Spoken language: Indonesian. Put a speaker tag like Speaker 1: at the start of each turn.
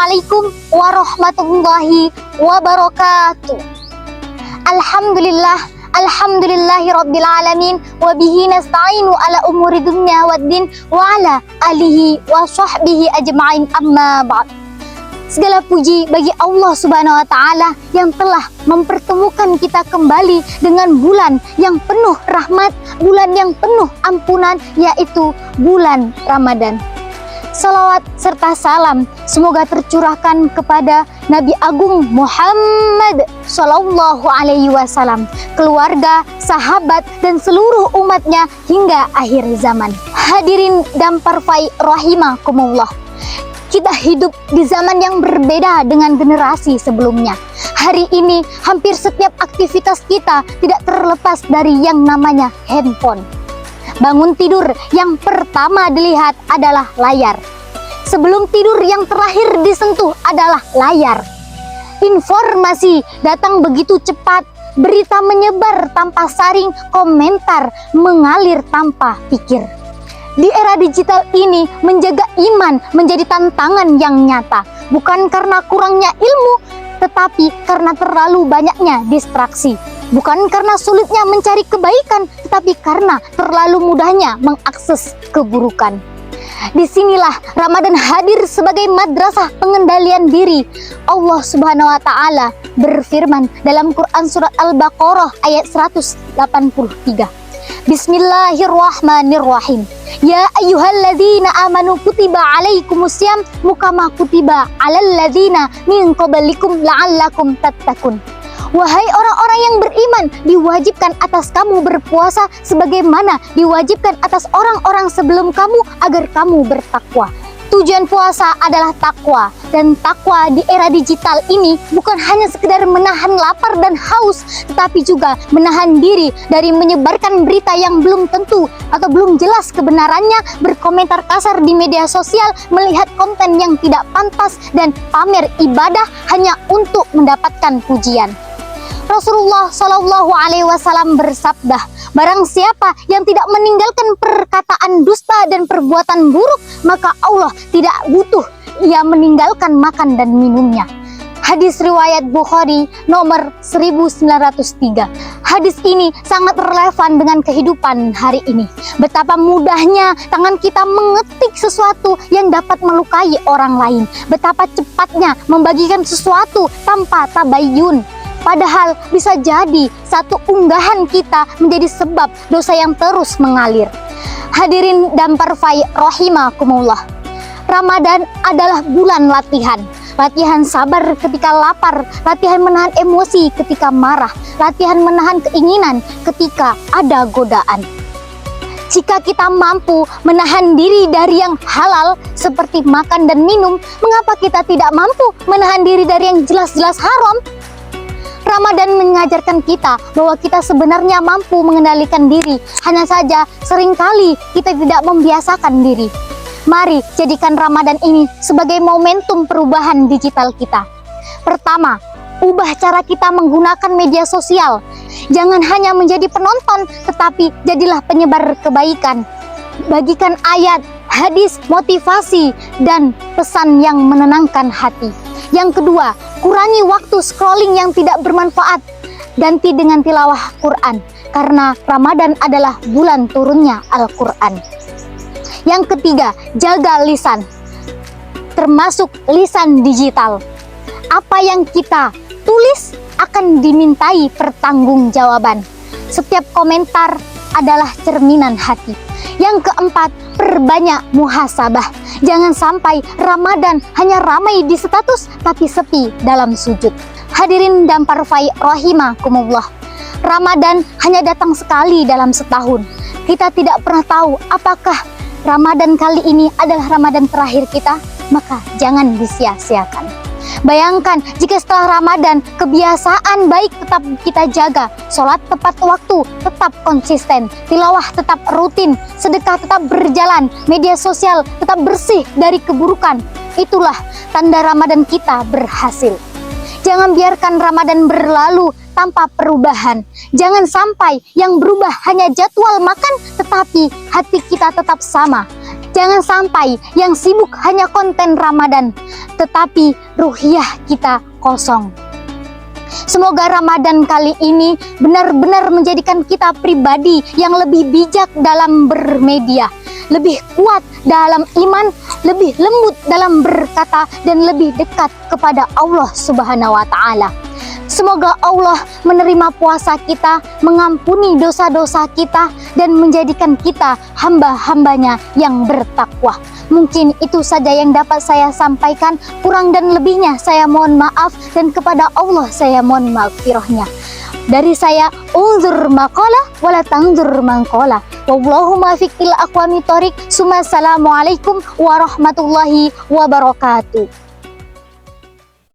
Speaker 1: Assalamualaikum warahmatullahi wabarakatuh. Alhamdulillahi rabbil alamin wa bihi nasta'inu ala umuri dunya waddin wa ala alihi wa sahbihi ajma'in, amma ba'd. Segala puji bagi Allah Subhanahu wa taala yang telah mempertemukan kita kembali dengan bulan yang penuh rahmat, bulan yang penuh ampunan, yaitu bulan Ramadan. Salawat serta salam semoga tercurahkan kepada Nabi Agung Muhammad Sallallahu Alaihi Wasallam, keluarga, sahabat, dan seluruh umatnya hingga akhir zaman. Hadirin dan parfai rahimakumullah, kita hidup di zaman yang berbeda dengan generasi sebelumnya. Hari ini hampir setiap aktivitas kita tidak terlepas dari yang namanya handphone. Bangun tidur, yang pertama dilihat adalah layar. Sebelum tidur, yang terakhir disentuh adalah layar. Informasi datang begitu cepat, berita menyebar tanpa saring, komentar mengalir tanpa pikir. Di era digital ini, menjaga iman menjadi tantangan yang nyata, bukan karena kurangnya ilmu, tetapi karena terlalu banyaknya distraksi. Bukan karena sulitnya mencari kebaikan, tetapi karena terlalu mudahnya mengakses keburukan. Disinilah Ramadan hadir sebagai madrasah pengendalian diri. Allah Subhanahu wa taala berfirman dalam Quran surat Al-Baqarah ayat 183. Bismillahirrahmanirrahim. Ya ayyuhalladzina amanu kutiba alaikumusiyam kama kutiba alal ladzina min qablikum la'allakum tattaqun. Wahai orang-orang yang beriman, diwajibkan atas kamu berpuasa sebagaimana diwajibkan atas orang-orang sebelum kamu agar kamu bertakwa. Tujuan puasa adalah takwa, dan takwa di era digital ini bukan hanya sekedar menahan lapar dan haus, tetapi juga menahan diri dari menyebarkan berita yang belum tentu atau belum jelas kebenarannya, berkomentar kasar di media sosial, melihat konten yang tidak pantas, dan pamer ibadah hanya untuk mendapatkan pujian. Rasulullah Shallallahu Alaihi Wasallam bersabda, barang siapa yang tidak meninggalkan perkataan dusta dan perbuatan buruk, maka Allah tidak butuh ia meninggalkan makan dan minumnya. Hadis riwayat Bukhari nomor 1903. Hadis ini sangat relevan dengan kehidupan hari ini. Betapa mudahnya tangan kita mengetik sesuatu yang dapat melukai orang lain. Betapa cepatnya membagikan sesuatu tanpa tabayyun. Padahal bisa jadi satu unggahan kita menjadi sebab dosa yang terus mengalir. Hadirin dan parfai rahimakumullah, Ramadan adalah bulan latihan. Latihan sabar ketika lapar, latihan menahan emosi ketika marah, latihan menahan keinginan ketika ada godaan. Jika kita mampu menahan diri dari yang halal seperti makan dan minum, mengapa kita tidak mampu menahan diri dari yang jelas-jelas haram? Ramadan mengajarkan kita bahwa kita sebenarnya mampu mengendalikan diri, hanya saja seringkali kita tidak membiasakan diri. Mari jadikan Ramadan ini sebagai momentum perubahan digital kita. Pertama, ubah cara kita menggunakan media sosial. Jangan hanya menjadi penonton, tetapi jadilah penyebar kebaikan. Bagikan ayat, hadis, motivasi, dan pesan yang menenangkan hati. Yang kedua, kurangi waktu scrolling yang tidak bermanfaat. Ganti dengan tilawah Quran, karena Ramadan adalah bulan turunnya Al-Quran. Yang ketiga, jaga lisan, termasuk lisan digital. Apa yang kita tulis akan dimintai pertanggungjawaban. Setiap komentar adalah cerminan hati. Yang keempat, perbanyak muhasabah. Jangan sampai Ramadan hanya ramai di status tapi sepi dalam sujud. Hadirin dan parfai rahimakumullah, Ramadan hanya datang sekali dalam setahun. Kita tidak pernah tahu apakah Ramadan kali ini adalah Ramadan terakhir kita, maka jangan disia-siakan. Bayangkan jika setelah Ramadan kebiasaan baik tetap kita jaga, sholat tepat waktu tetap konsisten, tilawah tetap rutin, sedekah tetap berjalan, media sosial tetap bersih dari keburukan. Itulah tanda Ramadan kita berhasil. Jangan biarkan Ramadan berlalu tanpa perubahan. Jangan sampai yang berubah hanya jadwal makan, tetapi hati kita tetap sama. Jangan sampai yang sibuk hanya konten Ramadan, tetapi ruhiyah kita kosong. Semoga Ramadan kali ini benar-benar menjadikan kita pribadi yang lebih bijak dalam bermedia, lebih kuat dalam iman, lebih lembut dalam berkata, dan lebih dekat kepada Allah Subhanahu wa Ta'ala. Semoga Allah menerima puasa kita, mengampuni dosa-dosa kita, dan menjadikan kita hamba-hambanya yang bertakwa. Mungkin itu saja yang dapat saya sampaikan. Kurang dan lebihnya saya mohon maaf, dan kepada Allah saya mohon maghfirahnya. Dari saya, unzur maqala wala tanzur manqala. Wallahu muwaffiq ila aqwamit thoriq. Assalamualaikum warahmatullahi wabarakatuh.